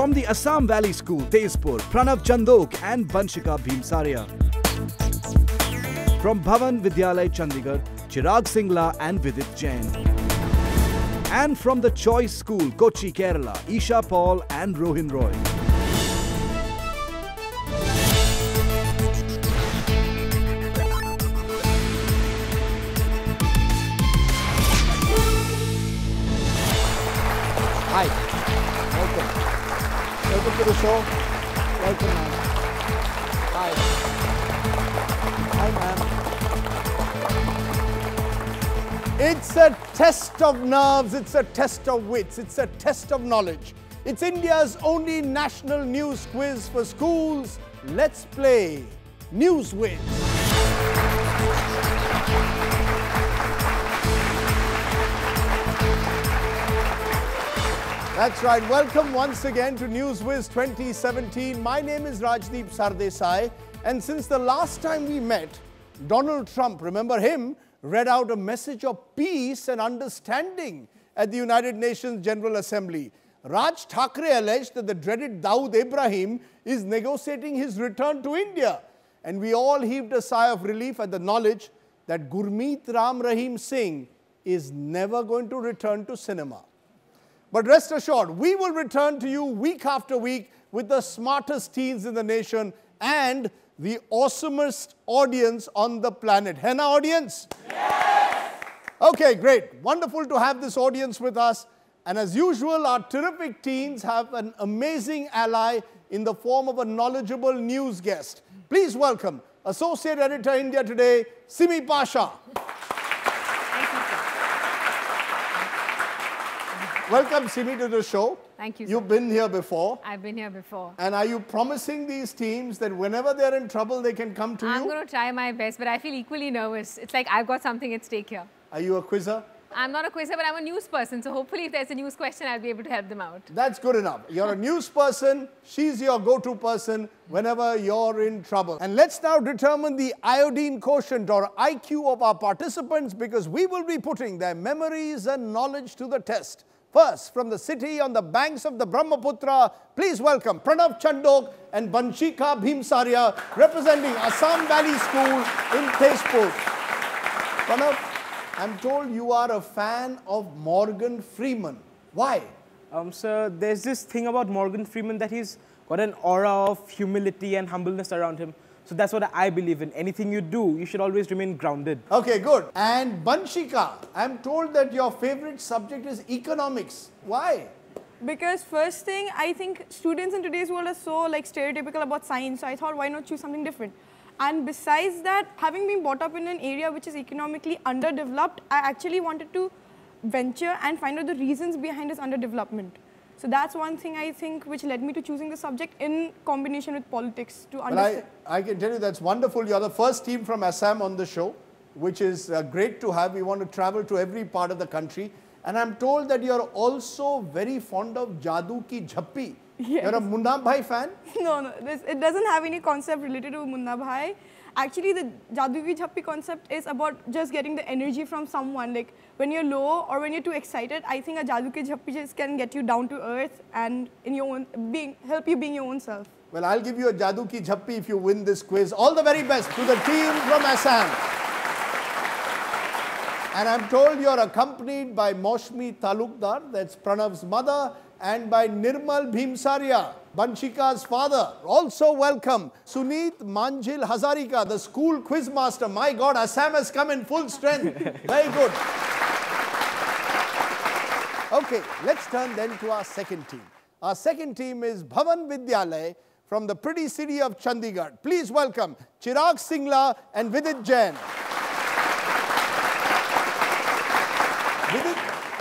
From the Assam Valley School, Tezpur, Pranav Chandok and Banshika Bhimsaria. From Bhavan Vidyalay, Chandigarh, Chirag Singla and Vidit Jain. And from the Choice School, Kochi, Kerala, Isha Paul and Rohin Roy. Hi, welcome. Welcome to the show. Welcome, ma'am. Hi. Hi, ma'am. It's a test of nerves, it's a test of wits, it's a test of knowledge. It's India's only national news quiz for schools. Let's play News Whiz. That's right. Welcome once again to News Whiz 2017. My name is Rajdeep Sardesai, and since the last time we met, Donald Trump, remember him, read out a message of peace and understanding at the United Nations General Assembly. Raj Thackeray alleged that the dreaded Dawood Ibrahim is negotiating his return to India, and we all heaved a sigh of relief at the knowledge that Gurmeet Ram Rahim Singh is never going to return to cinema. But rest assured, we will return to you week after week with the smartest teens in the nation and the awesomest audience on the planet. Henna audience? Yes! Okay, great. Wonderful to have this audience with us. And as usual, our terrific teens have an amazing ally in the form of a knowledgeable news guest. Please welcome Associate Editor India Today, Simi Pasha. Welcome, Simi, to the show. Thank you, sir. You've been here before. I've been here before. And are you promising these teams that whenever they're in trouble, they can come to you? I'm going to try my best, but I feel equally nervous. It's like I've got something at stake here. Are you a quizzer? I'm not a quizzer, but I'm a news person. So hopefully if there's a news question, I'll be able to help them out. That's good enough. You're a news person. She's your go-to person whenever you're in trouble. And let's now determine the iodine quotient or IQ of our participants, because we will be putting their memories and knowledge to the test. First, from the city on the banks of the Brahmaputra, please welcome Pranav Chandok and Banshika Bhimsaria, representing Assam Valley School in Tezpur. Pranav, I'm told you are a fan of Morgan Freeman. Why? Sir, there's this thing about Morgan Freeman that he's got an aura of humility and humbleness around him. So that's what I believe in. Anything you do, you should always remain grounded. Okay, good. And Banshika, I'm told that your favorite subject is economics. Why? Because first thing, I think students in today's world are so stereotypical about science. So I thought, why not choose something different? And besides that, having been brought up in an area which is economically underdeveloped, I actually wanted to venture and find out the reasons behind this underdevelopment. So that's one thing I think which led me to choosing the subject in combination with politics to understand. Well, I can tell you that's wonderful. You're the first team from Assam on the show, which is great to have. We want to travel to every part of the country. And I'm told that you're also very fond of Jadoo Ki Jhappi. Yes. You're a Munna Bhai fan? No, it doesn't have any concept related to Munna Bhai. Actually, the Jadoo Ki Jhappi concept is about just getting the energy from someone. Like when you're low or when you're too excited, I think a Jadoo Ki Jhappi just can get you down to earth and in your own help you being your own self. Well, I'll give you a Jadoo Ki Jhappi if you win this quiz. All the very best to the team from Assam. And I'm told you're accompanied by Moshmi Talukdar, that's Pranav's mother, and by Nirmal Bhimsaria, Banshika's father. Also welcome Suneet Manjil Hazarika, the school quiz master. My God, Assam has come in full strength. Very good. Okay, let's turn then to our second team. Our second team is Bhavan Vidyalay from the pretty city of Chandigarh. Please welcome Chirag Singla and Vidit Jain. Vidit,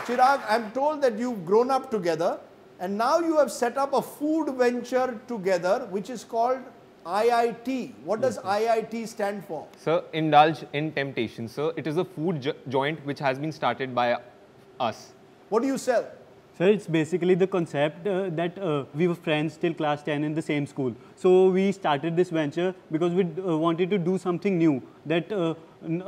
Chirag, I'm told that you've grown up together. And now you have set up a food venture together, which is called IIT. What does IIT stand for? Sir, indulge in temptation. Sir, it is a food joint which has been started by us. What do you sell? Sir, it's basically the concept that we were friends till class 10 in the same school. So we started this venture because we wanted to do something new that a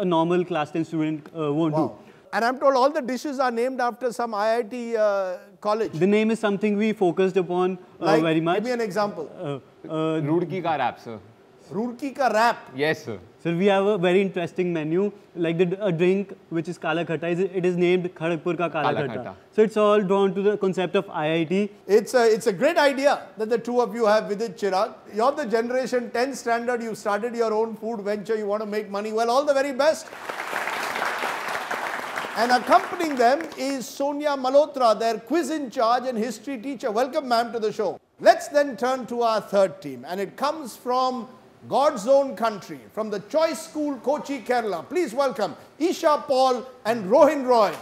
normal class 10 student won't do. And I'm told all the dishes are named after some IIT college. The name is something we focused upon Like, very much. give me an example. Roorkee ka wrap, sir. Roorkee ka wrap. Yes, sir. So we have a very interesting menu, like a drink which is Kala Khatta. It is named Kharagpur ka Kala Khatta. So it's all drawn to the concept of IIT. It's a great idea that the two of you have with it, Chirag. You're the generation 10 standard. You started your own food venture. You want to make money. Well, all the very best. And accompanying them is Sonia Malhotra, their quiz in charge and history teacher. Welcome, ma'am, to the show. Let's then turn to our third team. And it comes from God's own country, from the Choice School, Kochi, Kerala. Please welcome Isha Paul and Rohin Roy.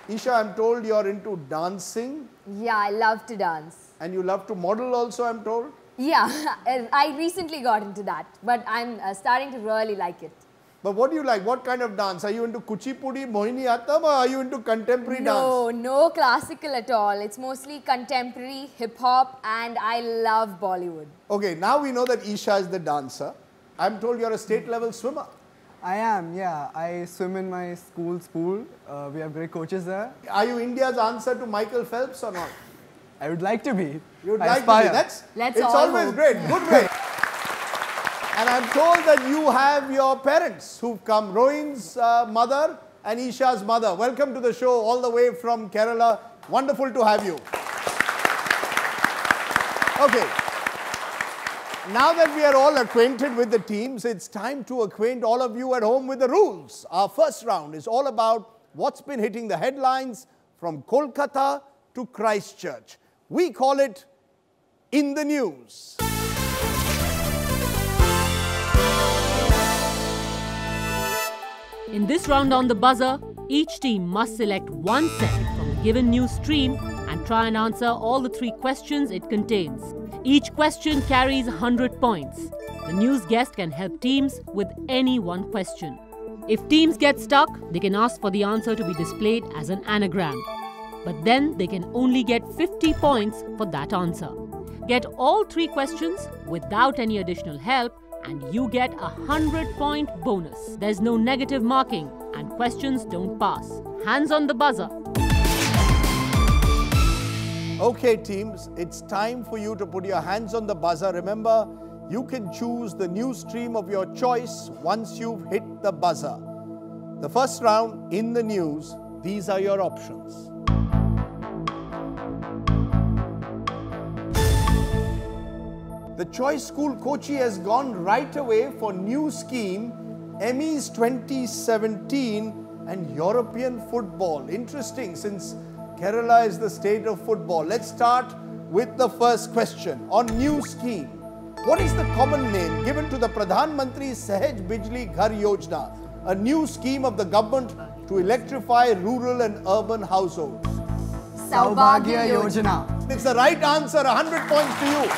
Isha, I'm told you're into dancing. Yeah, I love to dance. And you love to model also, I'm told. Yeah, I recently got into that, but I'm starting to really like it. But what do you like? What kind of dance? Are you into Kuchipudi, Mohiniyattam, or are you into contemporary dance? No classical at all. It's mostly contemporary, hip-hop, and I love Bollywood. Okay, now we know that Isha is the dancer. I'm told you're a state-level swimmer. I am, yeah. I swim in my school's pool. We have great coaches there. Are you India's answer to Michael Phelps or not? I would like to be. You'd I like aspire. to be. Let's it's all always hope. great. Good way. And I'm told that you have your parents who've come, Rohin's mother and Isha's mother. Welcome to the show all the way from Kerala. Wonderful to have you. Okay. Now that we are all acquainted with the teams, it's time to acquaint all of you at home with the rules. Our first round is all about what's been hitting the headlines from Kolkata to Christchurch. We call it In the News. In this round on the buzzer, each team must select one set from the given news stream and try and answer all the 3 questions it contains. Each question carries 100 points. The news guest can help teams with any one question. If teams get stuck, they can ask for the answer to be displayed as an anagram. But then they can only get 50 points for that answer. Get all 3 questions without any additional help and you get a 100-point bonus. There's no negative marking and questions don't pass. Hands on the buzzer. Okay, teams, it's time for you to put your hands on the buzzer. Remember, you can choose the news stream of your choice once you've hit the buzzer. The first round, In the News, these are your options. The Choice School Kochi has gone right away for new scheme, Emmys 2017 and European football. Interesting, since Kerala is the state of football. Let's start with the first question on new scheme. What is the common name given to the Pradhan Mantri Sahaj Bijli Ghar Yojana, a new scheme of the government to electrify rural and urban households? Saubhagya Yojana. It's the right answer, 100 points to you.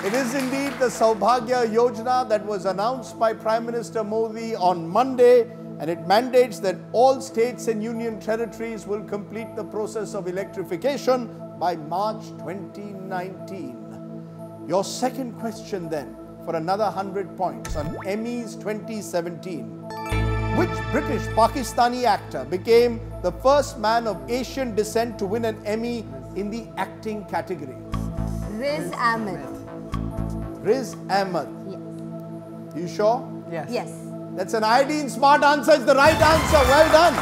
It is indeed the Saubhagya Yojana that was announced by Prime Minister Modi on Monday, and it mandates that all states and union territories will complete the process of electrification by March 2019. Your second question then, for another 100 points on Emmys 2017. Which British Pakistani actor became the first man of Asian descent to win an Emmy in the acting category? Riz Ahmed. Riz Ahmed. Yes. You sure? Yes. Yes. That's an Iodine smart answer. It's the right answer. Well done.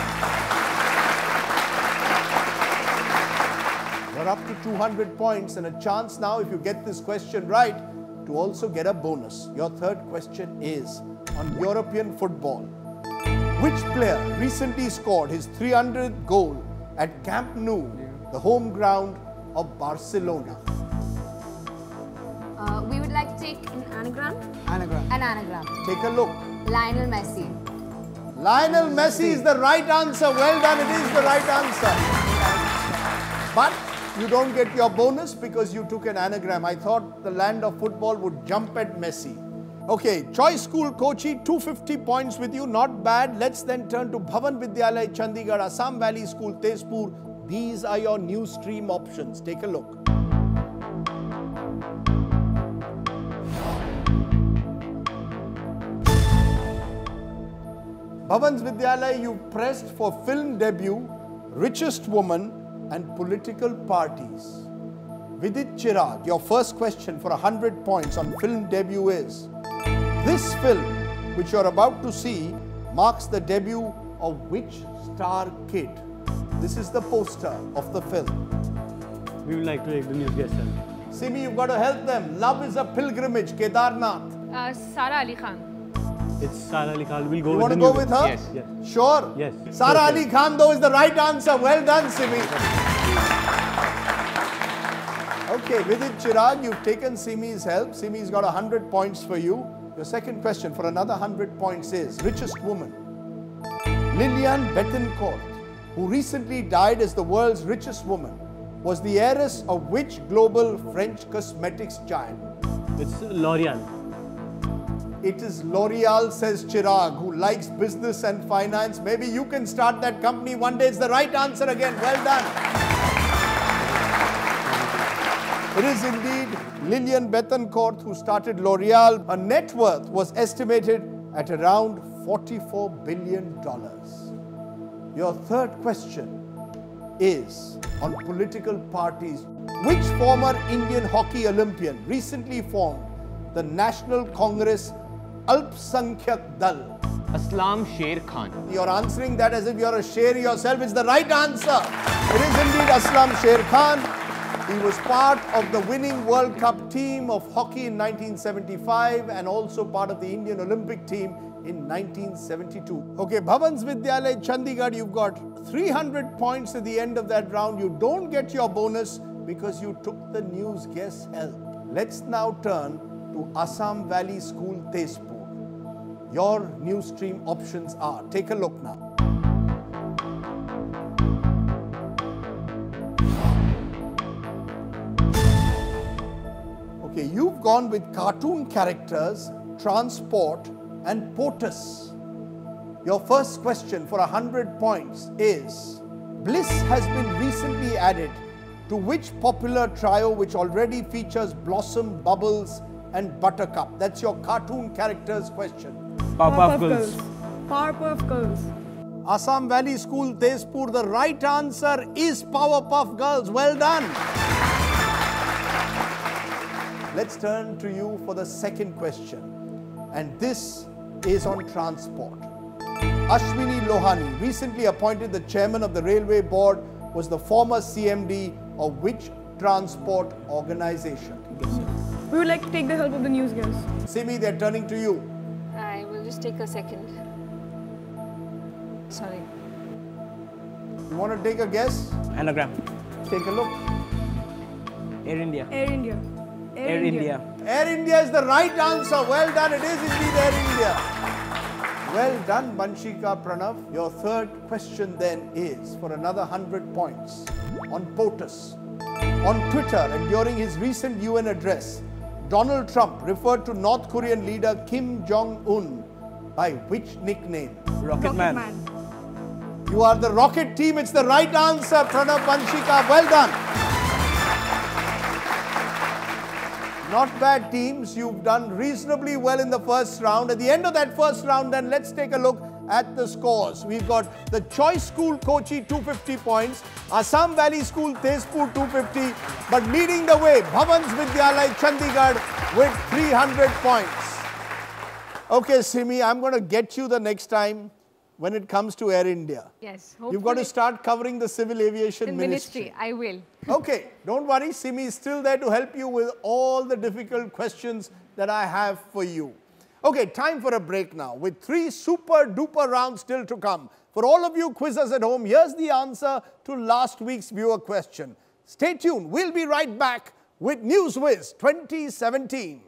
You're up to 200 points and a chance now, if you get this question right, to also get a bonus. Your third question is on European football. Which player recently scored his 300th goal at Camp Nou, the home ground of Barcelona? We would like to take an anagram. Anagram. An anagram. Take a look. Lionel Messi. Lionel Messi is the right answer. Well done, it is the right answer. But you don't get your bonus because you took an anagram. I thought the land of football would jump at Messi. Okay, Choice School Kochi, 250 points with you. Not bad. Let's then turn to Bhavan Vidyalaya Chandigarh, Assam Valley School, Tezpur. These are your new stream options. Take a look. Bhavan's Vidyalaya, you pressed for film debut, richest woman and political parties. Vidit Chirag, your first question for 100 points on film debut is, this film, which you're about to see, marks the debut of which star kid? This is the poster of the film. We would like to take the news guest help. Simi, you've got to help them. Love is a pilgrimage, Kedarnath. Sara Ali Khan. It's Sara Ali Khan. We'll go You with want to the go news. with her? Yes. Yes. Sure? Yes. Sara Ali Khan, though, is the right answer. Well done, Simi. Okay, Vidit Chirag, you've taken Simi's help. Simi's got 100 points for you. Your second question for another 100 points is, richest woman. Liliane Bettencourt, who recently died as the world's richest woman, was the heiress of which global French cosmetics giant? It's L'Oreal. It is L'Oreal, says Chirag, who likes business and finance. Maybe you can start that company one day. It's the right answer again. Well done. It is indeed Liliane Bettencourt who started L'Oreal. Her net worth was estimated at around $44 billion. Your third question is on political parties. Which former Indian hockey Olympian recently formed the National Congress Alpsankyak Dal? Aslam Sher Khan. You're answering that as if you're a sher yourself. It's the right answer. It is indeed Aslam Sher Khan. He was part of the winning World Cup team of hockey in 1975 and also part of the Indian Olympic team in 1972. Okay, Bhavan's Vidyalaya, Chandigarh, you've got 300 points at the end of that round. You don't get your bonus because you took the news guest help. Let's now turn to Assam Valley School, Tezpur. Your news stream options are, take a look now. Okay, you've gone with cartoon characters, transport and POTUS. Your first question for 100 points is, Bliss has been recently added to which popular trio which already features Blossom, Bubbles and Buttercup? That's your cartoon characters question. Powerpuff Girls. Powerpuff Girls. Assam Valley School, Tezpur, the right answer is Powerpuff Girls. Well done. Let's turn to you for the second question. And this is on transport. Ashwini Lohani, recently appointed the chairman of the Railway Board, was the former CMD of which transport organization? We would like to take the help of the news guys. Simi, they're turning to you. I will just take a second. Sorry. You want to take a guess? Anagram. Take a look. Air India. Air India. Air India. Air India is the right answer. Well done. It is indeed Air India. Well done, Banshika Pranav. Your third question then is for another 100 points on POTUS. On Twitter and during his recent UN address, Donald Trump referred to North Korean leader Kim Jong-un by which nickname? Rocket Man. You are the rocket team. It's the right answer, Pranav, Banshika. Well done. Not bad teams. You've done reasonably well in the first round. At the end of that first round, then let's take a look at the scores. We've got the Choice School Kochi 250 points, Assam Valley School Tezpur 250, but leading the way, Bhavan's Vidyalaya Chandigarh with 300 points. Okay, Simi, I'm going to get you the next time when it comes to Air India. Yes, You've got to start covering the Civil Aviation Ministry. I will. Okay, don't worry. Simi is still there to help you with all the difficult questions that I have for you. Okay, time for a break now with 3 super duper rounds still to come. For all of you quizzers at home, here's the answer to last week's viewer question. Stay tuned. We'll be right back with NewsWhiz 2017.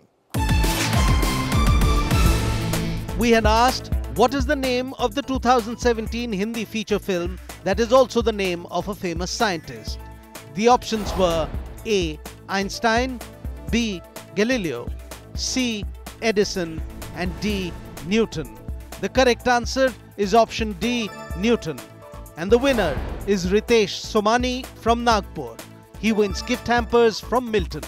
We had asked, what is the name of the 2017 Hindi feature film that is also the name of a famous scientist? The options were A. Einstein, B. Galileo, C. Edison and D. Newton. The correct answer is option D. Newton. And the winner is Ritesh Somani from Nagpur. He wins gift hampers from Milton.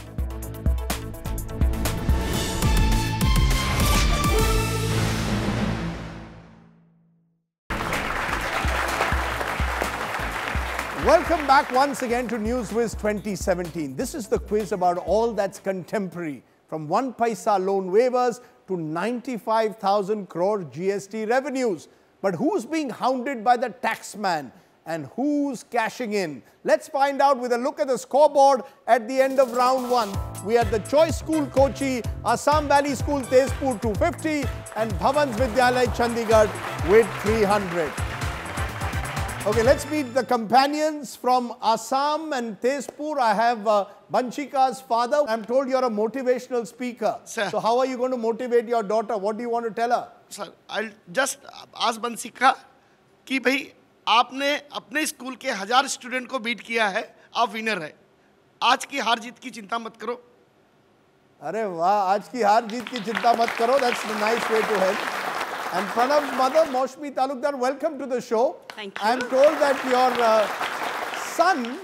Welcome back once again to NewsWiz 2017. This is the quiz about all that's contemporary, from 1 paisa loan waivers to 95,000 crore GST revenues. But who's being hounded by the taxman and who's cashing in? Let's find out with a look at the scoreboard at the end of round 1. We had the Choice School Kochi, Assam Valley School Tezpur 250 and Bhavans Vidyalay Chandigarh with 300. Okay, let's meet the companions from Assam and Tezpur. I have Banchika's father. I'm told you're a motivational speaker. Sir. So how are you going to motivate your daughter? What do you want to tell her? Sir, I'll just ask Banchika कि भाई आपने अपने school के 1000 student को beat किया है, आप winner है. आज की हार जीत की चिंता मत करो. अरे वाह, आज की हार जीत की चिंता मत करो. That's a nice way to help. And Pranav's mother, Maushmi Talukdar, welcome to the show. Thank you. I'm told that your son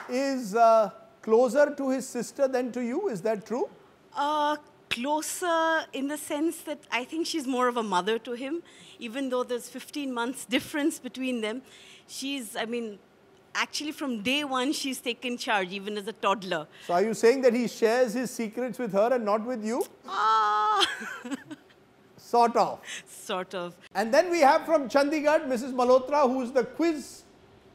is closer to his sister than to you. Is that true? Closer in the sense that I think she's more of a mother to him. Even though there's 15 months difference between them, she's, I mean, actually from day one, she's taken charge, even as a toddler. So are you saying that he shares his secrets with her and not with you? Sort of. Sort of. And then we have from Chandigarh, Mrs. Malhotra, who is the quiz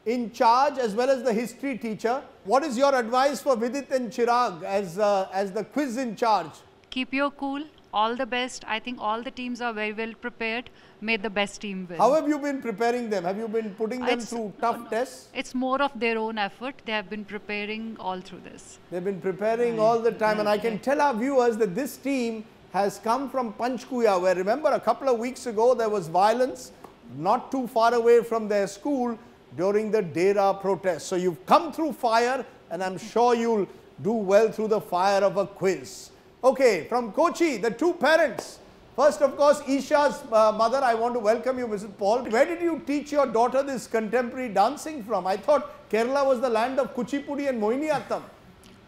in charge as well as the history teacher. What is your advice for Vidit and Chirag as the quiz in charge? Keep your cool. All the best. I think all the teams are very well prepared. May the best team win. How have you been preparing them? Have you been putting them through tough tests? It's more of their own effort. They have been preparing all through this. They've been preparing all the time. And I can tell our viewers that this team has come from Panchkuya, where, remember, a couple of weeks ago there was violence not too far away from their school during the Dera protest. So you've come through fire, and I'm sure you'll do well through the fire of a quiz. Okay, from Kochi, the two parents. First, of course, Isha's mother, I want to welcome you, Mrs. Paul. Where did you teach your daughter this contemporary dancing from? I thought Kerala was the land of Kuchipudi and Mohiniyattam.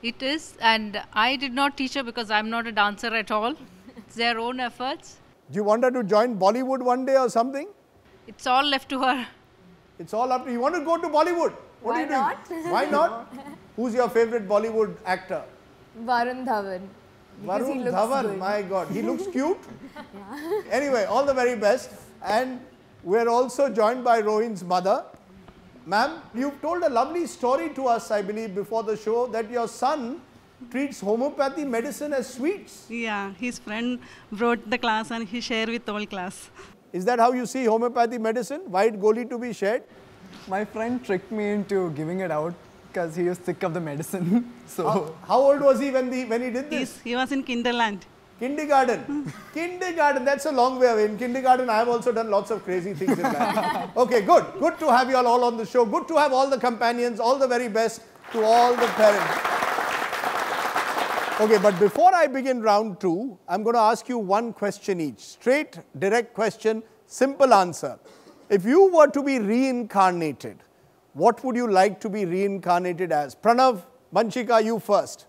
It is, and I did not teach her because I'm not a dancer at all. It's their own efforts. Do you want her to join Bollywood one day or something? It's all left to her. It's all up to you. You want to go to Bollywood? What are you doing? Why not? Who's your favorite Bollywood actor? Varun Dhawan. Varun Dhawan, my God. He looks cute. Yeah. Anyway, all the very best. And we're also joined by Rohin's mother. Ma'am, you've told a lovely story to us, I believe, before the show, that your son treats homeopathy medicine as sweets. Yeah, his friend brought the class and he shared with all class. Is that how you see homeopathy medicine? White goli to be shared? My friend tricked me into giving it out because he was sick of the medicine. So how old was he when he did this? He was in kindergarten. Kindergarten. Kindergarten, that's a long way away. In kindergarten, I have also done lots of crazy things in life. Okay, good. Good to have you all on the show. Good to have all the companions. All the very best to all the parents. Okay, but before I begin round 2, I'm going to ask you one question each. Straight, direct question, simple answer. If you were to be reincarnated, what would you like to be reincarnated as? Pranav, Banchika, you first.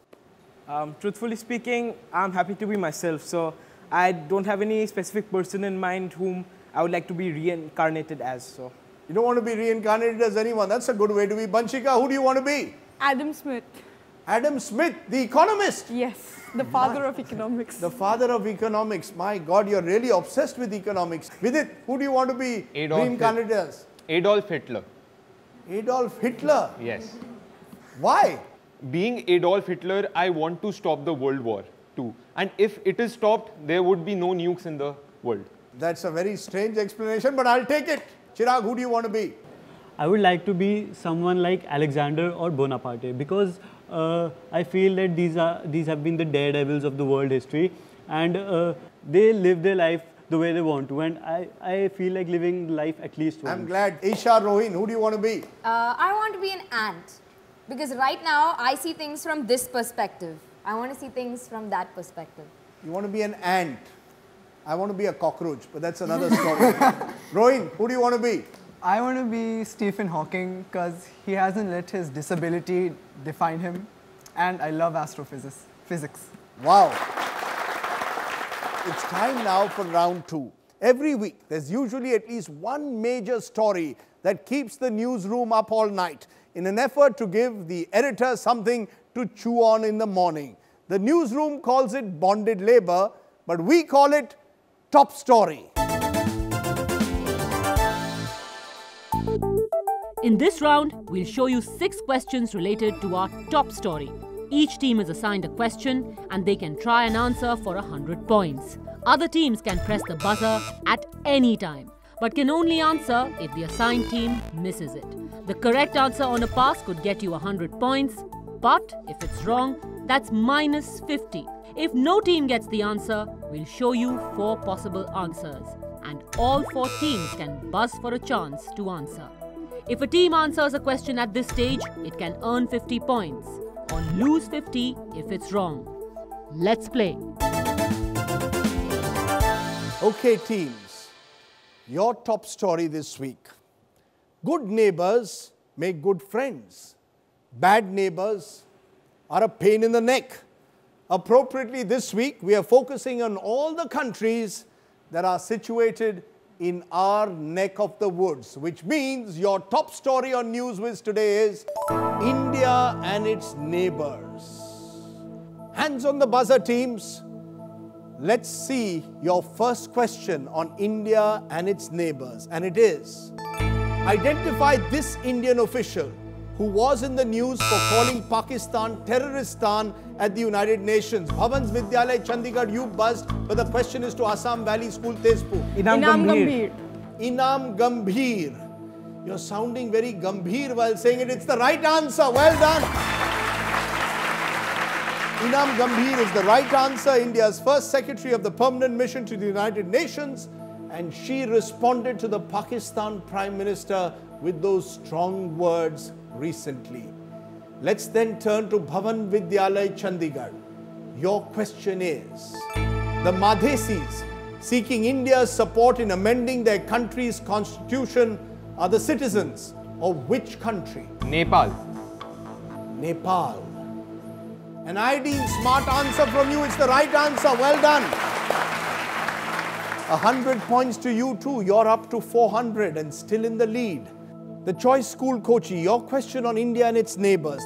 Truthfully speaking, I'm happy to be myself. So I don't have any specific person in mind whom I would like to be reincarnated as. So you don't want to be reincarnated as anyone. That's a good way to be. Banchika, who do you want to be? Adam Smith. Adam Smith, the economist? Yes, the father of economics. The father of economics. My God, you're really obsessed with economics. Vidit, who do you want to be reincarnated as? Adolf Hitler. Adolf Hitler? Yes. Why? Being Adolf Hitler, I want to stop the World War II. And if it is stopped, there would be no nukes in the world. That's a very strange explanation, but I'll take it. Chirag, who do you want to be? I would like to be someone like Alexander or Bonaparte because I feel that these have been the daredevils of the world history, and they live their life the way they want to, and I feel like living life at least once. I'm glad. Isha, Rohin, who do you want to be? I want to be an ant because right now I see things from this perspective. I want to see things from that perspective. You want to be an ant. I want to be a cockroach, but that's another story. Rohin, who do you want to be? I want to be Stephen Hawking because he hasn't let his disability define him, and I love astrophysics. Wow. It's time now for round 2. Every week, there's usually at least one major story that keeps the newsroom up all night. in an effort to give the editor something to chew on in the morning. The newsroom calls it bonded labor, but we call it top story. In this round, we'll show you 6 questions related to our top story. Each team is assigned a question and they can try and answer for 100 points. Other teams can press the buzzer at any time, but can only answer if the assigned team misses it. The correct answer on a pass could get you 100 points, but if it's wrong, that's minus 50. If no team gets the answer, we'll show you 4 possible answers, and all 4 teams can buzz for a chance to answer. If a team answers a question at this stage, it can earn 50 points, or lose 50 if it's wrong. Let's play. Okay, teams, your top story this week. Good neighbors make good friends. Bad neighbors are a pain in the neck. Appropriately this week, we are focusing on all the countries that are situated in our neck of the woods, which means your top story on NewsWhiz today is India and its neighbors. Hands on the buzzer, teams. Let's see your first question on India and its neighbors, and it is: identify this Indian official who was in the news for calling Pakistan Terroristan at the United Nations. Bhavans Vidyalay Chandigarh, you buzzed, but the question is to Assam Valley School, Tezpur. Inam Gambhir. Inam Gambhir. You're sounding very gambhir while saying it. It's the right answer. Well done. Inam Gambhir is the right answer. India's first secretary of the permanent mission to the United Nations. And she responded to the Pakistan Prime Minister with those strong words recently. Let's then turn to Bhavan Vidyalay Chandigarh. Your question is: the Madhesis seeking India's support in amending their country's constitution are the citizens of which country? Nepal. Nepal. An ideal smart answer from you. It's the right answer. Well done. 100 points to you too. You're up to 400 and still in the lead. The Choice School Kochi, your question on India and its neighbors.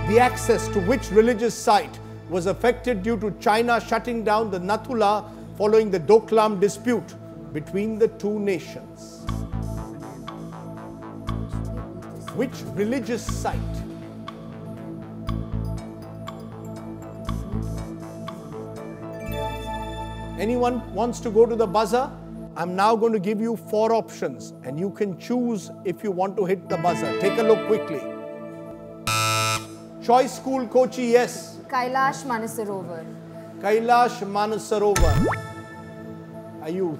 The access to which religious site was affected due to China shutting down the Nathula following the Doklam dispute between the two nations? Which religious site? Anyone wants to go to the buzzer? I'm now going to give you 4 options and you can choose if you want to hit the buzzer. Take a look quickly. Choice School Kochi, yes. Kailash Manasarovar. Kailash Manasarovar. Are you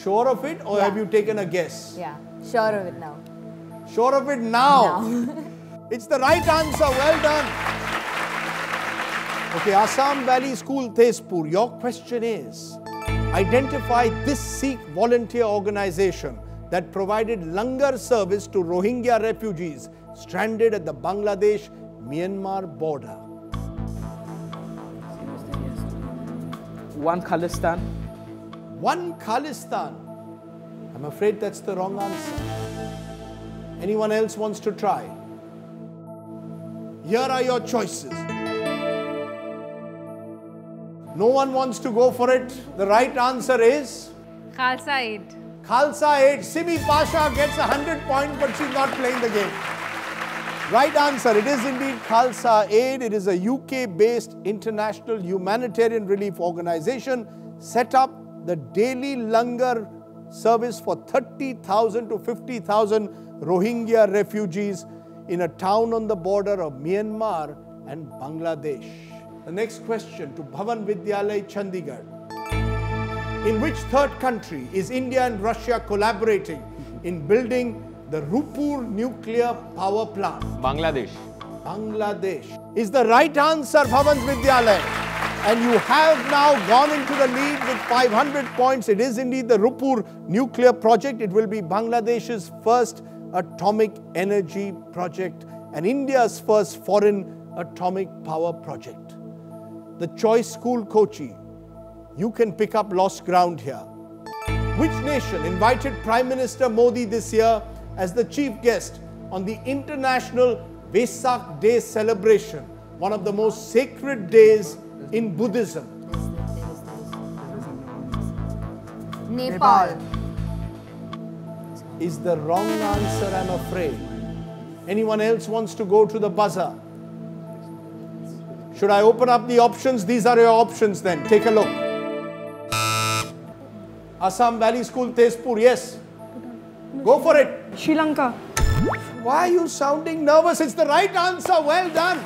sure of it or have you taken a guess? Yeah, sure of it now. Sure of it now? It's the right answer. Well done. Okay, Assam Valley School, Tezpur. Your question is: identify this Sikh volunteer organization that provided langar service to Rohingya refugees stranded at the Bangladesh-Myanmar border. One Khalistan. One Khalistan. I'm afraid that's the wrong answer. Anyone else wants to try? Here are your choices. No one wants to go for it. The right answer is? Khalsa Aid. Khalsa Aid. Simi Pasha gets 100 points, but she's not playing the game. Right answer. It is indeed Khalsa Aid. It is a UK-based international humanitarian relief organization set up the daily langar service for 30,000 to 50,000 Rohingya refugees in a town on the border of Myanmar and Bangladesh. The next question to Bhavan Vidyalay Chandigarh. In which third country is India and Russia collaborating in building the Rupur nuclear power plant? Bangladesh. Bangladesh is the right answer, Bhavan Vidyalay. And you have now gone into the lead with 500 points. It is indeed the Rupur nuclear project. It will be Bangladesh's first atomic energy project and India's first foreign atomic power project. The Choice School Kochi, you can pick up lost ground here. Which nation invited Prime Minister Modi this year as the chief guest on the International Vesak Day celebration, one of the most sacred days in Buddhism? Nepal. Is the wrong answer, I'm afraid. Anyone else wants to go to the buzzer? Should I open up the options? These are your options then. Take a look. Assam Valley School, Tezpur, yes. Go for it. Sri Lanka. Why are you sounding nervous? It's the right answer. Well done.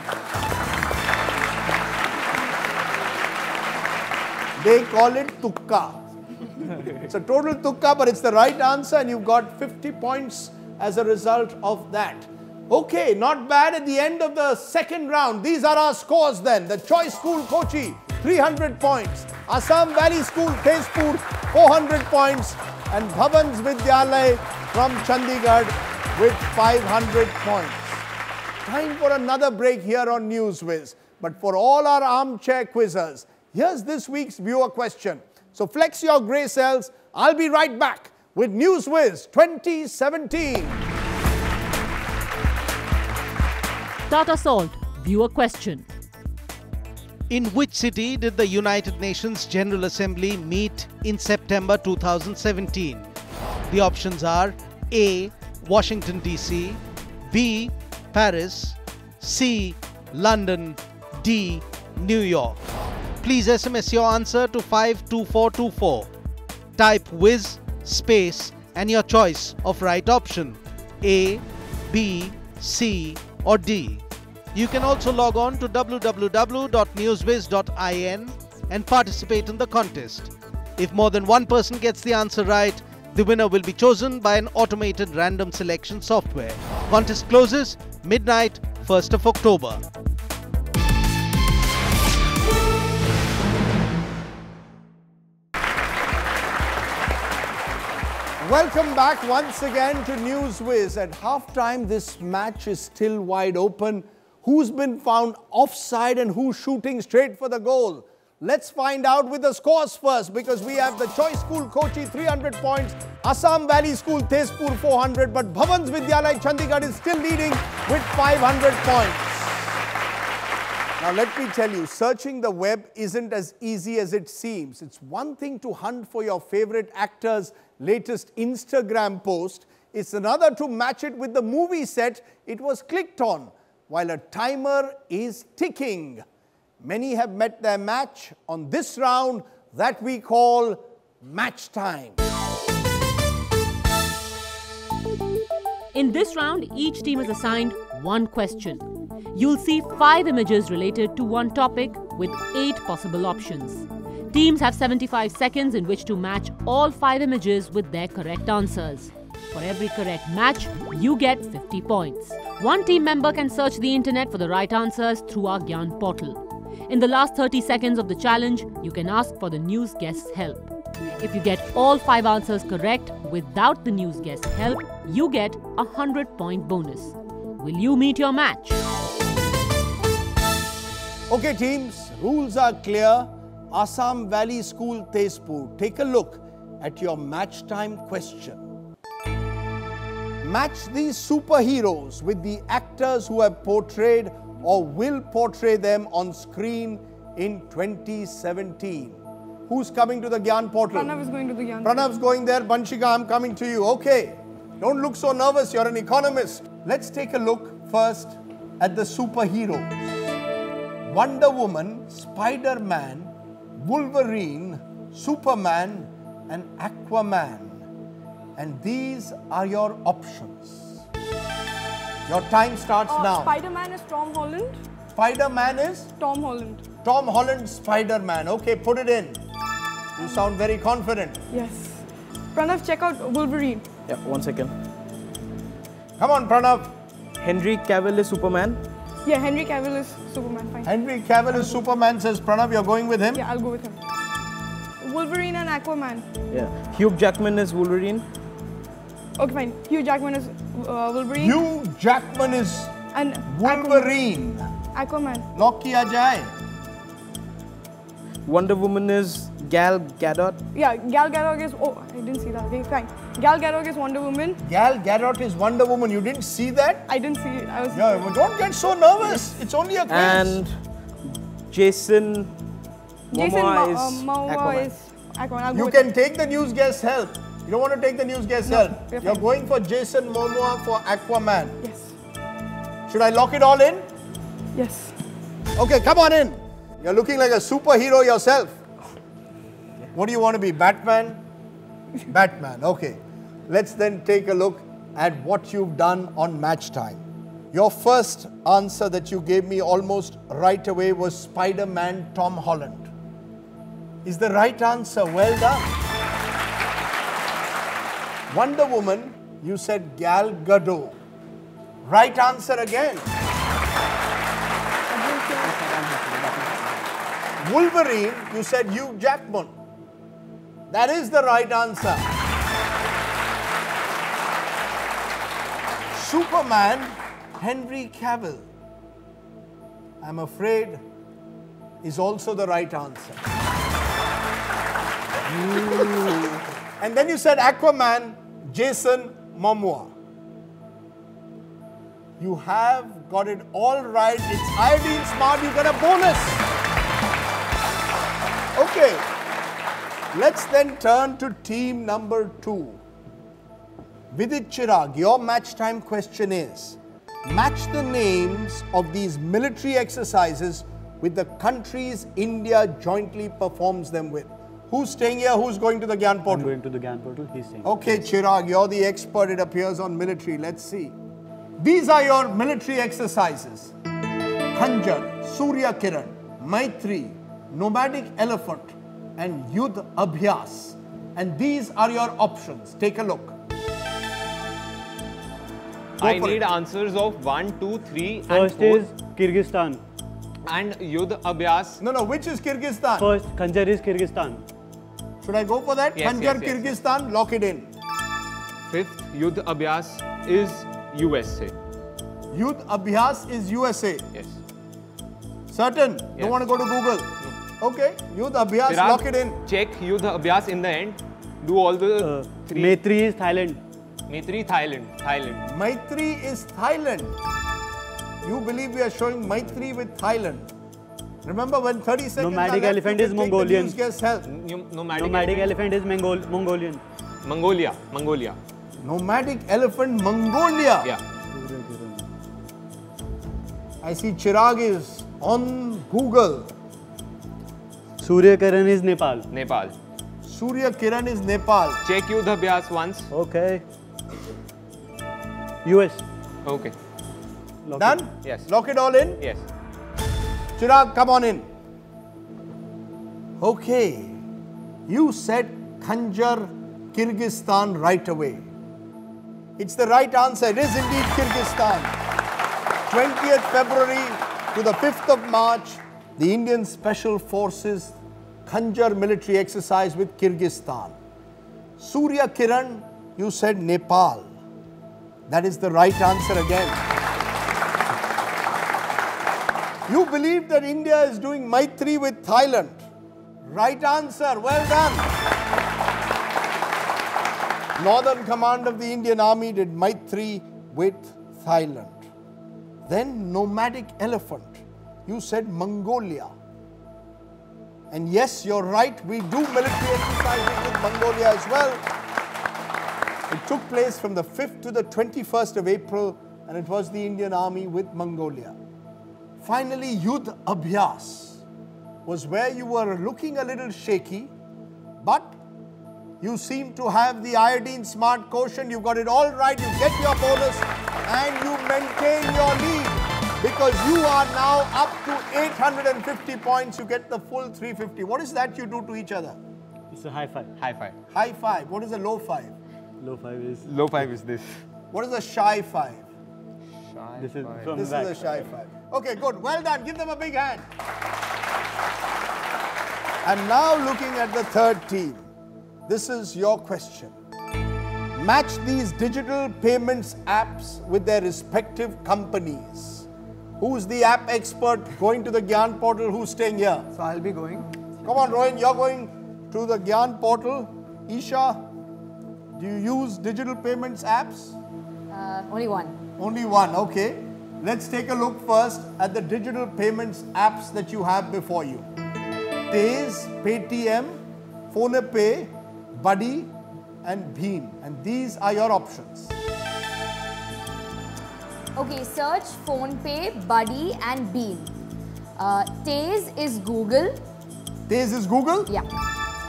They call it tukka. It's a total tukka, but it's the right answer and you've got 50 points as a result of that. Okay, not bad at the end of the second round. These are our scores then. The Choice School, Kochi, 300 points. Assam Valley School, Tezpur, 400 points. And Bhavans Vidyalay from Chandigarh with 500 points. Time for another break here on NewsWiz. But for all our armchair quizzers, here's this week's viewer question. So flex your grey cells. I'll be right back with NewsWiz 2017. Tata Salt, viewer question. In which city did the United Nations General Assembly meet in September 2017? The options are A. Washington DC, B. Paris, C. London, D. New York. Please SMS your answer to 52424. Type whiz, space and your choice of right option A, B, C or D. You can also log on to www.newswiz.in and participate in the contest. If more than one person gets the answer right, the winner will be chosen by an automated random selection software. Contest closes midnight, 1st of October. Welcome back once again to NewsWiz. At halftime, this match is still wide open. Who's been found offside and who's shooting straight for the goal? Let's find out with the scores first, because we have the Choice School Kochi 300 points, Assam Valley School Tezpur 400, but Bhavans Vidyalay Chandigarh is still leading with 500 points. Now let me tell you, searching the web isn't as easy as it seems. It's one thing to hunt for your favorite actor's latest Instagram post. It's another to match it with the movie set it was clicked on, while a timer is ticking. Many have met their match on this round that we call match time. In this round, each team is assigned one question. You'll see 5 images related to one topic with 8 possible options. Teams have 75 seconds in which to match all 5 images with their correct answers. For every correct match, you get 50 points. One team member can search the internet for the right answers through our Gyan portal. In the last 30 seconds of the challenge, you can ask for the news guest's help. If you get all 5 answers correct without the news guest's help, you get a 100-point bonus. Will you meet your match? Okay teams, rules are clear. Assam Valley School Tezpur, take a look at your match time question. Match these superheroes with the actors who have portrayed or will portray them on screen in 2017. Who's coming to the Gyan portal? Pranav is going to the Gyan portal. Pranav's portal. going there. Banshika, I'm coming to you. Okay. Don't look so nervous. You're an economist. Let's take a look first at the superheroes. Wonder Woman, Spider-Man, Wolverine, Superman and Aquaman. And these are your options. Your time starts now. Spider-Man is Tom Holland. Spider-Man is? Tom Holland. Tom Holland, Spider-Man. Okay, put it in. You sound very confident. Yes. Pranav, check out Wolverine. Yeah, 1 second. Come on, Pranav. Henry Cavill is Superman. Yeah, Henry Cavill is Superman. Fine. Henry Cavill is Superman, says Pranav. You're going with him? Yeah, I'll go with him. Wolverine and Aquaman. Yeah. Hugh Jackman is Wolverine. Okay, fine. Hugh Jackman is Wolverine. Hugh Jackman is and Wolverine. Aquaman. Lock kiya jaye. Wonder Woman is Gal Gadot. Yeah, Gal Gadot is... Oh, I didn't see that. Okay, fine. Gal Gadot is Wonder Woman. Gal Gadot is Wonder Woman. You didn't see that? I didn't see it. I was. Yeah, well, don't get so nervous. It's only a quiz. And Jason Momoa Momoa is is Aquaman. I'll go You with can that. take the news guest help. You don't want to take the news guest help. we're You're fine. going for Jason Momoa for Aquaman. Yes. Should I lock it all in? Yes. Okay, come on in. You're looking like a superhero yourself. What do you want to be? Batman? Batman, okay. Let's then take a look at what you've done on match time. Your first answer that you gave me almost right away was Spider-Man Tom Holland. Is the right answer. Well done. Wonder Woman, you said Gal Gadot. Right answer again. Wolverine, you said Hugh Jackman. That is the right answer. Superman, Henry Cavill, I'm afraid, is also the right answer. And then you said Aquaman, Jason Momoa. You have got it all right. It's iodine smart. You get a bonus. Okay. Let's then turn to team number 2. Vidit Chirag, your match time question is, match the names of these military exercises with the countries India jointly performs them with. Who's staying here? Who's going to the Gyan portal? I'm going to the Gyan portal. He's saying. Okay, Chirag, you're the expert, it appears, on military. Let's see. These are your military exercises. Khanjar, Surya Kiran, Maitri, Nomadic Elephant, and Yudh Abhyas. And these are your options. Take a look. I need answers of 1, 2, 3 and 4. First is Kyrgyzstan. And Yudh Abhyas. No, which is Kyrgyzstan? First, Khanjar is Kyrgyzstan. Should I go for that? Yes, Khanjar, yes, yes, Kyrgyzstan, lock it in. 5th, Yudh Abhyas is USA. Yudh Abhyas is USA. Yes. Certain? Yes. Don't want to go to Google? Okay, Yudh Abhyas, Chirag, lock it in. Check Yudh Abhyas in the end. Do all the 3. Maitri is Thailand. Maitri, Thailand. Maitri is Thailand. You believe we are showing Maitri with Thailand. Remember when 30 seconds Nomadic are left, elephant you is can take Mongolian. the news guest help. Nomadic elephant is Mongolian. Mongolia. Nomadic elephant, Mongolia. Yeah. I see Chirag is on Google. Surya Kiran is Nepal. Surya Kiran is Nepal. Check Yudh Abhyas once. Okay. US. Okay. Done? Yes. Lock it all in? Yes. Chirag, come on in. Okay. You said Khanjar, Kyrgyzstan right away. It's the right answer. It is indeed Kyrgyzstan. 20th February to the 5th of March, the Indian Special Forces Khanjar military exercise with Kyrgyzstan. Surya Kiran, you said Nepal. That is the right answer again. You believe that India is doing Maitri with Thailand. Right answer. Well done. Northern Command of the Indian Army did Maitri with Thailand. Then Nomadic Elephant. You said Mongolia. And yes, you're right, we do military exercises with Mongolia as well. It took place from the 5th to the 21st of April, and it was the Indian Army with Mongolia. Finally, Yudh Abhyas was where you were looking a little shaky, but you seem to have the iodine smart quotient. You got it all right, you get your bonus, and you maintain your lead. Because you are now up to 850 points, you get the full 350. What is that you do to each other? It's a high five. High five. High five. What is a low five? Low five is. Low five is this. What is a shy five? This is from This back. is a shy five. Okay, good. Well done. Give them a big hand. And now looking at the third team. This is your question. Match these digital payments apps with their respective companies. Who's the app expert going to the Gyan portal? Who's staying here? So I'll be going. Come on, Rohin, you're going to the Gyan portal. Isha, Do you use digital payments apps? Only one. Only one, okay. Let's take a look first at the digital payments apps that you have before you. Tez, Paytm, PhonePe, Buddy and Bheem. And these are your options. Okay, search PhonePe, Buddy and Bheem. Tez is Google. Tez is Google? Yeah.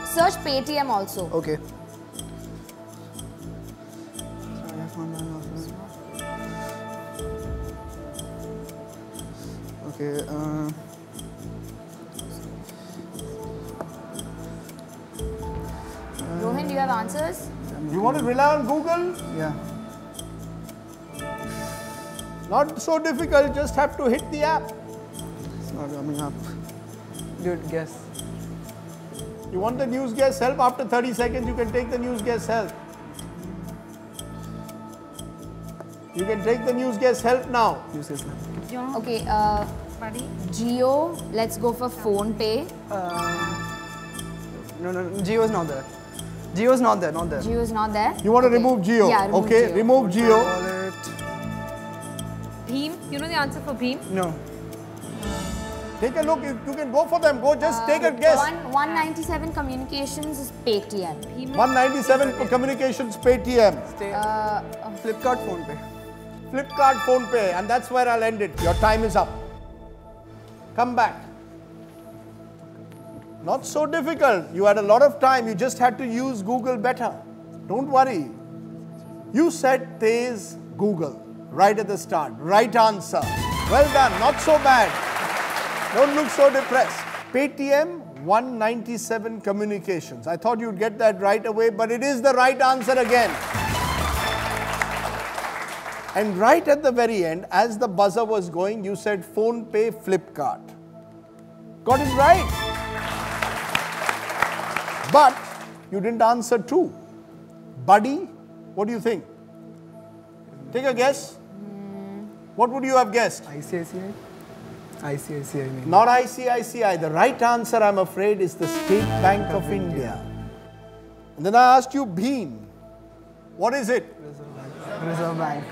Search Paytm also. Okay. Okay. Rohin, do you have answers? You want to rely on Google? Yeah. Not so difficult, just have to hit the app. It's not coming up. Dude, guess. You want the news guess help? After 30 seconds, you can take the news guess help. You can take the news guess help now. News guess help. Okay, Geo, let's go for PhonePe. No, Geo is not there. Geo is not there, not there. Geo is not there. You want to remove Geo? Yeah, remove okay, Geo. remove Geo. Bheem, you know the answer for Bheem? No. Take a look, you can go for them. Go, just take a guess. 197 Communications is Paytm. 197 Communications Paytm. Flipkart PhonePe. Flipkart PhonePe, and that's where I'll end it. Your time is up. Come back. Not so difficult. You had a lot of time. You just had to use Google better. Don't worry. You said Tez Google right at the start. Right answer. Well done. Not so bad. Don't look so depressed. Paytm 197 Communications. I thought you'd get that right away, but it is the right answer again. And right at the very end, as the buzzer was going, you said PhonePe, Flipkart. Got it right. But you didn't answer 2. Buddy, what do you think? Take a guess. What would you have guessed? ICICI? ICICI, I mean. Not ICICI. The right answer, I'm afraid, is the State Bank of India. And then I asked you Bheem. What is it? Reserve Bank.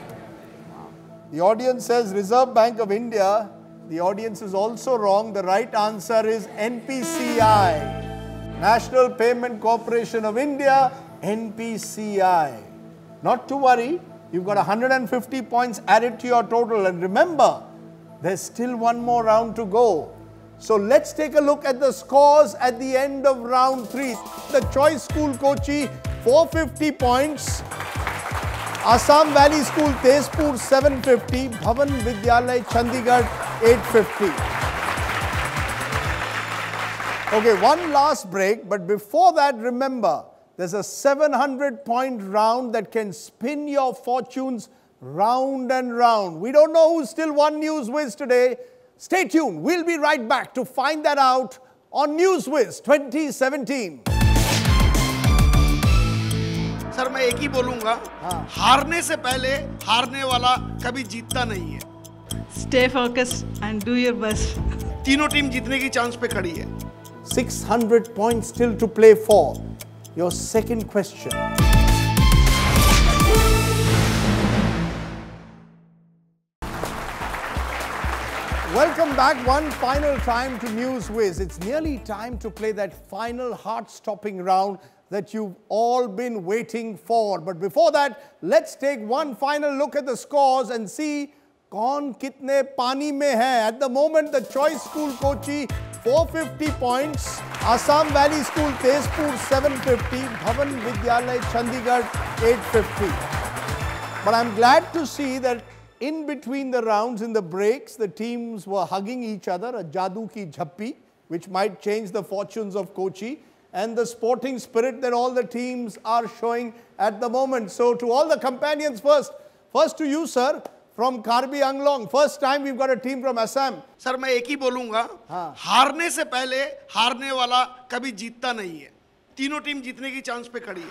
The audience says Reserve Bank of India. The audience is also wrong. The right answer is NPCI. National Payment Corporation of India, NPCI. Not to worry. You've got 150 points added to your total. And remember, there's still one more round to go. So let's take a look at the scores at the end of round 3. The Choice School Kochi, 450 points. Assam Valley School, Tezpur, 750. Bhavan Vidyalay, Chandigarh, 850. Okay, one last break. But before that, remember, there's a 700-point round that can spin your fortunes round and round. We don't know who's still won NewsWhiz today. Stay tuned. We'll be right back to find that out on NewsWhiz 2017. Sir मैं एक ही बोलूंगा, हारने से पहले हारने वाला कभी जीतता नहीं है. Stay focused and do your best. तीनों टीम जीतने की चांस पे खड़ी है. 600 points still to play for. Your second question. Welcome back one final time to NewsWhiz. It's nearly time to play that final heart-stopping round that you've all been waiting for. But before that, let's take one final look at the scores and see kaun kitne pani mein hai. At the moment, the Choice School Kochi, 450 points. Assam Valley School, Tezpur, 750. Bhavan Vidyalay, Chandigarh, 850. But I'm glad to see that in between the rounds, in the breaks, the teams were hugging each other, a jadoo ki jhappi, which might change the fortunes of Kochi, and the sporting spirit that all the teams are showing at the moment. So to all the companions first to you, sir, from Karbi Anglong. First time we've got a team from Assam. Sir मैं एक ही बोलूंगा, हारने से पहले हारने वाला कभी जीतता नहीं है. तीनों टीम जीतने की चांस पे खड़ी है.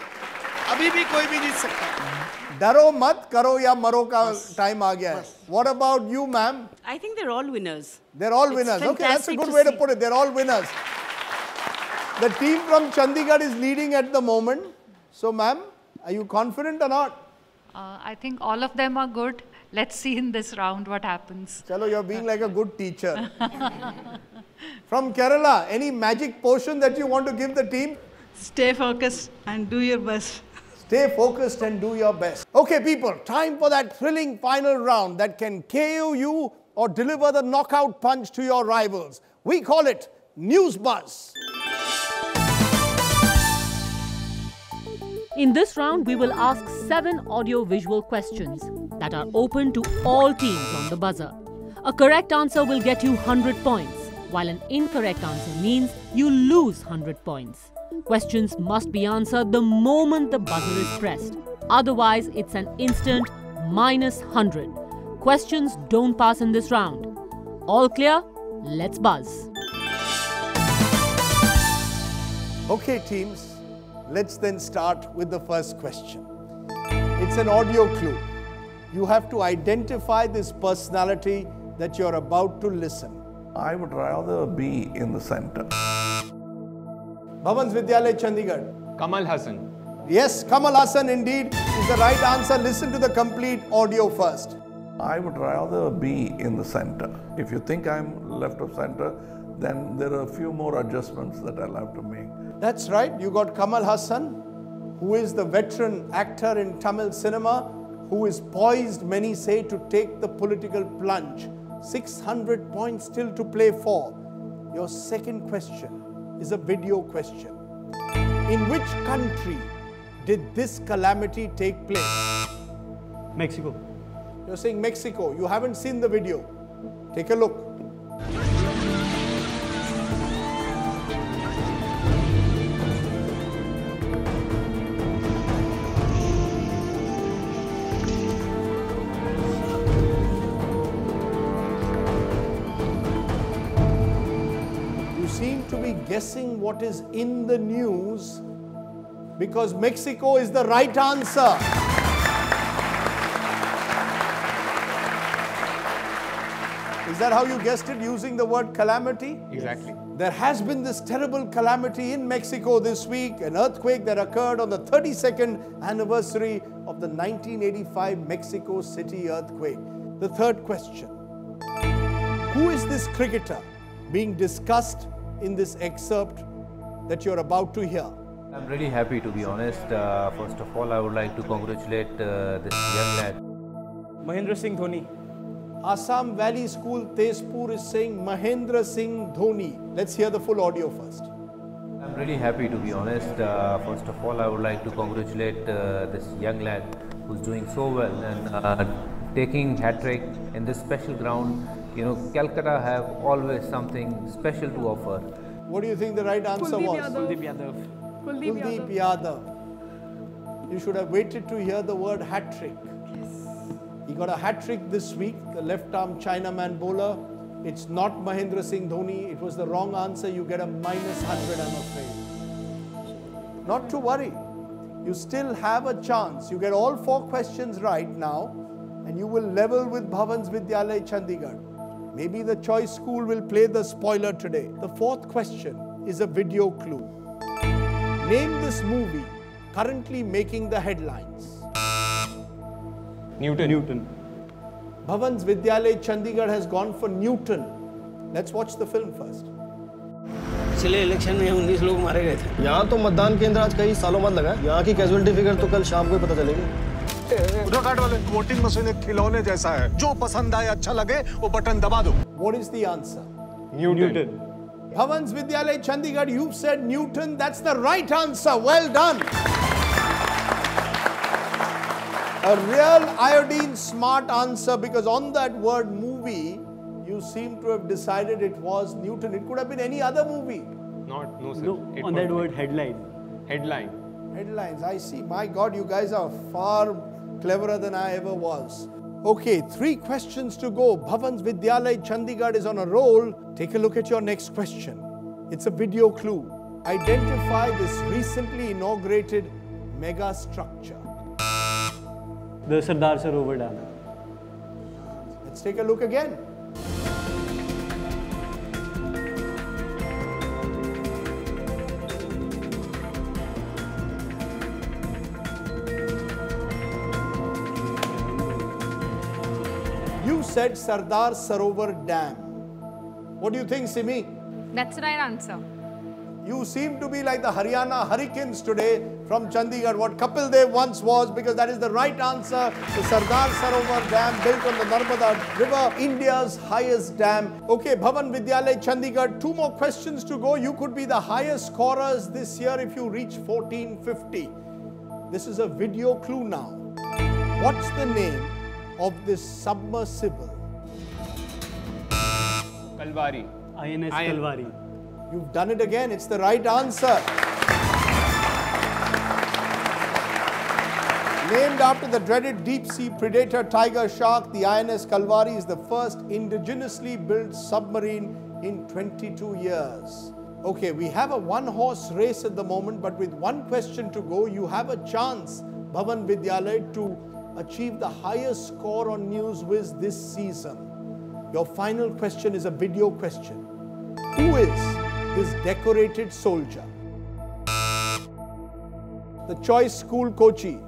अभी भी कोई भी जीत सकता है. डरो मत, करो या मरो का टाइम आ गया है. What about you, ma'am? I think they're all winners. They're all winners. Okay, that's a good way to put it. They're all winners. The team from Chandigarh is leading at the moment. So, ma'am, Are you confident or not? I think all of them are good. Let's see in this round what happens. Chalo, you're being like a good teacher. From Kerala, any magic potion that you want to give the team? Stay focused and do your best. Stay focused and do your best. Okay, people, time for that thrilling final round that can KO you or deliver the knockout punch to your rivals. We call it News Buzz. In this round, we will ask 7 audio-visual questions that are open to all teams on the buzzer. A correct answer will get you 100 points, while an incorrect answer means you lose 100 points. Questions must be answered the moment the buzzer is pressed. Otherwise, it's an instant -100. Questions don't pass in this round. All clear? Let's buzz. Okay, teams. Let's then start with the first question. It's an audio clue. You have to identify this personality that you're about to listen. I would rather be in the center. Bhavans Vidyalaya, Chandigarh. Kamal Hassan. Yes, Kamal Hassan indeed is the right answer. Listen to the complete audio first. I would rather be in the center. If you think I'm left of center, then there are a few more adjustments that I'll have to make. That's right. You got Kamal Hassan, who is the veteran actor in Tamil cinema, who is poised, many say, to take the political plunge. 600 points still to play for. Your second question is a video question. In which country did this calamity take place? Mexico. You're saying Mexico. You haven't seen the video. Take a look. Seem to be guessing what is in the news because Mexico is the right answer. Is that how you guessed it, using the word calamity? Exactly. There has been this terrible calamity in Mexico this week, an earthquake that occurred on the 32nd anniversary of the 1985 Mexico City earthquake. The third question. Who is this cricketer being discussed in this excerpt that you're about to hear? I'm really happy, to be honest. First of all, I would like to congratulate this young lad. Mahendra Singh Dhoni. Assam Valley School, Tezpur is saying Mahendra Singh Dhoni. Let's hear the full audio first. I'm really happy, to be honest. First of all, I would like to congratulate this young lad who's doing so well and taking hat-trick in this special ground. You know, Calcutta have always something special to offer. What do you think the right answer was? Kuldeep Yadav. Kuldeep Yadav. You should have waited to hear the word hat-trick. He got a hat-trick this week, the left-arm Chinaman bowler. It's not Mahendra Singh Dhoni. It was the wrong answer. You get a -100, I'm afraid. Not to worry. You still have a chance. You get all 4 questions right now and you will level with Bhavans Vidyalaya, Chandigarh. Maybe the choice school will play the spoiler today. The 4th question is a video clue. Name this movie currently making the headlines. Newton. Bhavans Vidyalaya, Chandigarh has gone for Newton. Let's watch the film first. पिछले election में 19 लोग मारे गए थे। यहाँ तो मतदान केंद्र आज कई सालों बाद लगा। यहाँ की कैजुअलिटी फिगर तो कल शाम को पता चलेगी। उधर कार्ड वाले वोटिंग मशीन एक खिलौने जैसा है। जो पसंद आए अच्छा लगे वो बटन दबा दो। What is the answer? Newton. Bhavans Vidyalaya, Chandigarh, you've said Newton. That's the right answer. Well done. A real iodine smart answer, because on that word movie, you seem to have decided it was Newton. It could have been any other movie. No, sir. No, on that word headline. Headlines, I see. My God, you guys are far cleverer than I ever was. Okay, 3 questions to go. Bhavans Vidyalaya, Chandigarh is on a roll. Take a look at your next question. It's a video clue. Identify this recently inaugurated mega structure. The Sardar Sarovar Dam. Let's take a look again. said Sardar Sarovar Dam. What do you think, Simi? That's the right answer. You seem to be like the Haryana Hurricanes today from Chandigarh, what Kapil Dev once was, because that is the right answer. The Sardar Sarovar Dam, built on the Narmada River, India's highest dam. Okay, Bhavan Vidyalaya, Chandigarh, 2 more questions to go. You could be the highest scorers this year if you reach 1450. This is a video clue now. What's the name of this submersible? Kalvari. INS Kalvari. You've done it again. It's the right answer. Named after the dreaded deep-sea predator tiger shark, the INS Kalvari is the first indigenously built submarine in 22 years. Okay, we have a one-horse race at the moment, but with 1 question to go, you have a chance, Bhavan Vidyalaya, to achieve the highest score on NewsWiz this season. Your final question is a video question. Who is this decorated soldier? The choice school Kochi.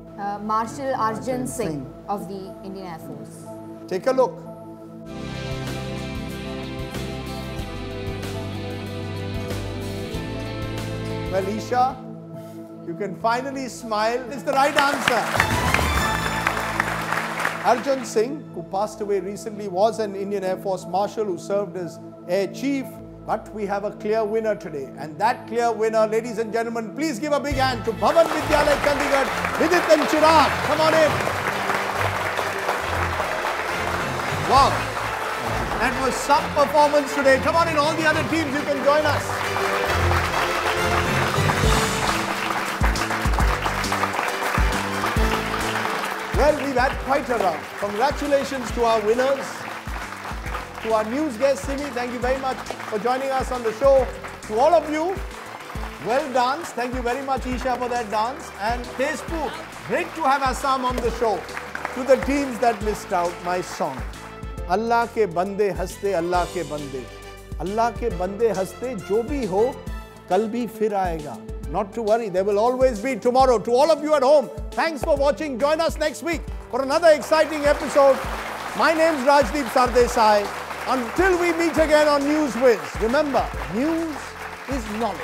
Marshal Arjun Singh of the Indian Air Force. Take a look. Well, Isha, you can finally smile. It's the right answer. Arjun Singh, who passed away recently, was an Indian Air Force Marshal who served as Air Chief. But we have a clear winner today. And that clear winner, ladies and gentlemen, please give a big hand to Bhavan Vidyalaya, Chandigarh, Vidit and Chirag. Come on in. Wow. That was some performance today. Come on in, all the other teams, you can join us. Well, we've had quite a round. Congratulations to our winners. To our news guest, Simi, thank you very much for joining us on the show. To all of you, well danced. Thank you very much, Isha, for that dance. And Tezpur, great to have Assam on the show. To the teams that missed out, my song. Allah ke bande haste, Allah ke bande. Allah ke bande haste, jo bhi ho, kal bhi fir aayega. Not to worry, there will always be tomorrow. To all of you at home, thanks for watching. Join us next week for another exciting episode. My name's Rajdeep Sardesai. Until we meet again on NewsWiz, remember, news is knowledge.